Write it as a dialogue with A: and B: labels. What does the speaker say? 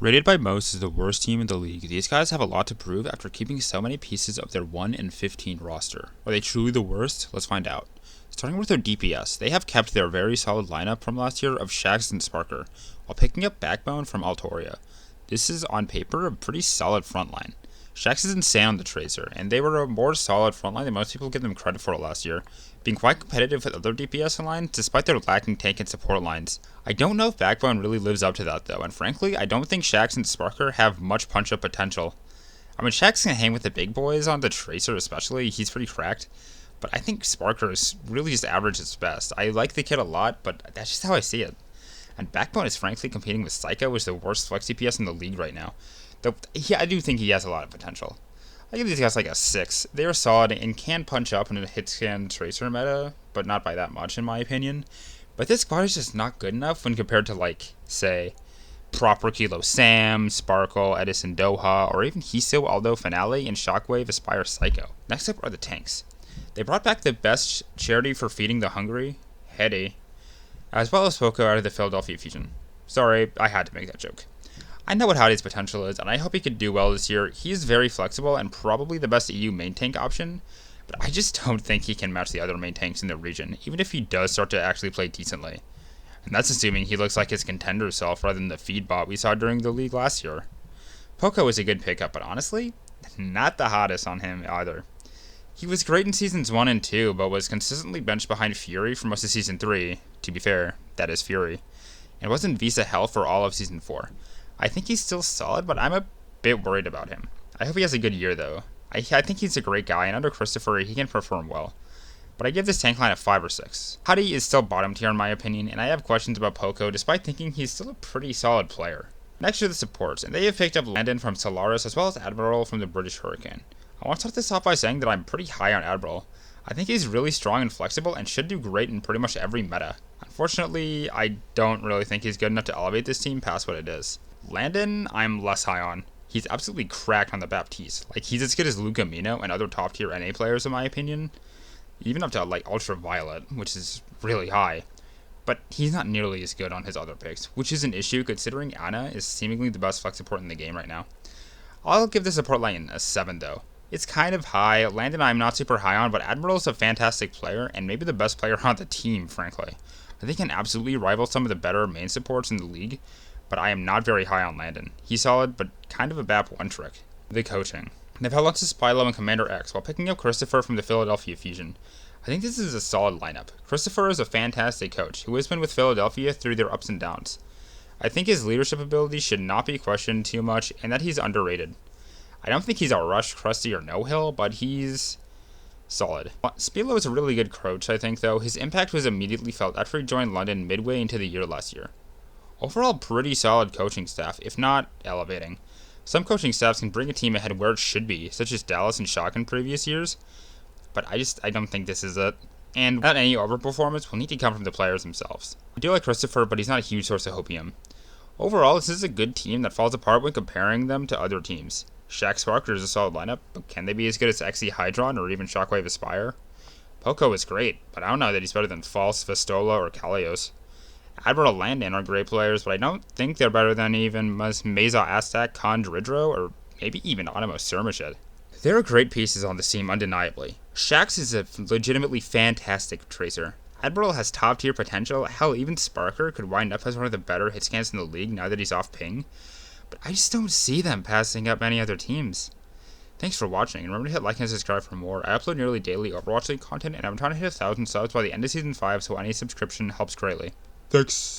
A: Rated by most as the worst team in the league, these guys have a lot to prove after keeping so many pieces of their 1 in 15 roster. Are they truly the worst? Let's find out. Starting with their DPS, they have kept their very solid lineup from last year of Shaxx and Sparker, while picking up Backbone from Altoria. This is, on paper, a pretty solid frontline. Shaxx is insane on the Tracer, and they were a more solid frontline than most people give them credit for last year, being quite competitive with other DPS lines despite their lacking tank and support lines. I don't know if Backbone really lives up to that though, and frankly, I don't think Shaxx and Sparker have much punch-up potential. I mean, Shaxx can hang with the big boys on the Tracer especially, he's pretty cracked, but I think Sparker is really just average at best. I like the kid a lot, but that's just how I see it. And Backbone is frankly competing with Psycho, which is the worst flex DPS in the league right now. Though, I do think he has a lot of potential. I give these guys like a 6. They are solid and can punch up in a hit scan Tracer meta, but not by that much in my opinion. But this squad is just not good enough when compared to, like, say, proper Kilo Sam, Sparkle, Edison Doha, or even Hiso, Aldo, Finale, and Shockwave, Aspire, Psycho. Next up are the tanks. They brought back the best charity for feeding the hungry, Hedy, as well as Poko out of the Philadelphia Fusion. Sorry, I had to make that joke. I know what Hedy's potential is, and I hope he could do well this year. He is very flexible and probably the best EU main tank option, but I just don't think he can match the other main tanks in the region, even if he does start to actually play decently. And that's assuming he looks like his contender self rather than the feed bot we saw during the league last year. Poko is a good pickup, but honestly, not the hottest on him either. He was great in Seasons 1 and 2, but was consistently benched behind Fury for most of Season 3, to be fair, that is Fury, and wasn't Visa hell for all of Season 4. I think he's still solid, but I'm a bit worried about him. I hope he has a good year, though. I think he's a great guy, and under Christopher, he can perform well. But I give this tank line a 5 or 6. Hedy is still bottom tier in my opinion, and I have questions about Poko, despite thinking he's still a pretty solid player. Next are the supports, and they have picked up Landon from Solaris, as well as Admiral from the British Hurricane. I want to start this off by saying that I'm pretty high on Admiral. I think he's really strong and flexible, and should do great in pretty much every meta. Unfortunately, I don't really think he's good enough to elevate this team past what it is. Landon, I'm less high on. He's absolutely cracked on the Baptiste. Like, he's as good as Luca Mino and other top tier NA players in my opinion. Even up to, like, Ultraviolet, which is really high. But he's not nearly as good on his other picks, which is an issue considering Ana is seemingly the best flex support in the game right now. I'll give the support line a 7 though. It's kind of high. Landon I'm not super high on, but Admiral's a fantastic player and maybe the best player on the team, frankly. I think he can absolutely rival some of the better main supports in the league, but I am not very high on Landon. He's solid, but kind of a BAP one trick. The coaching. They've held on to Spylo and Commander X while picking up Christopher from the Philadelphia Fusion. I think this is a solid lineup. Christopher is a fantastic coach who has been with Philadelphia through their ups and downs. I think his leadership abilities should not be questioned too much and that he's underrated. I don't think he's a Rush, Crusty, or No-Hill, but he's solid. Spilo is a really good coach, I think, though. His impact was immediately felt after he joined London midway into the year last year. Overall, pretty solid coaching staff, if not elevating. Some coaching staffs can bring a team ahead where it should be, such as Dallas and Shock in previous years, but I don't think this is it. And without any overperformance will need to come from the players themselves. I do like Christopher, but he's not a huge source of hopium. Overall, this is a good team that falls apart when comparing them to other teams. Shaxx Sparker is a solid lineup, but can they be as good as XE Hydron or even Shockwave Aspire? Poko is great, but I don't know that he's better than False, Vestola, or Kalios. Admiral Landon are great players, but I don't think they're better than even Meza Aztec, Khan Dridro, or maybe even Animo Surmached. There are great pieces on this team, undeniably. Shaxx is a legitimately fantastic Tracer. Admiral has top tier potential, hell even Sparker could wind up as one of the better hit scans in the league now that he's off ping, but I just don't see them passing up any other teams. Thanks for watching, and remember to hit like and subscribe for more. I upload nearly daily Overwatch League content, and I'm trying to hit 1,000 subs by the end of Season 5, so any subscription helps greatly. Thanks.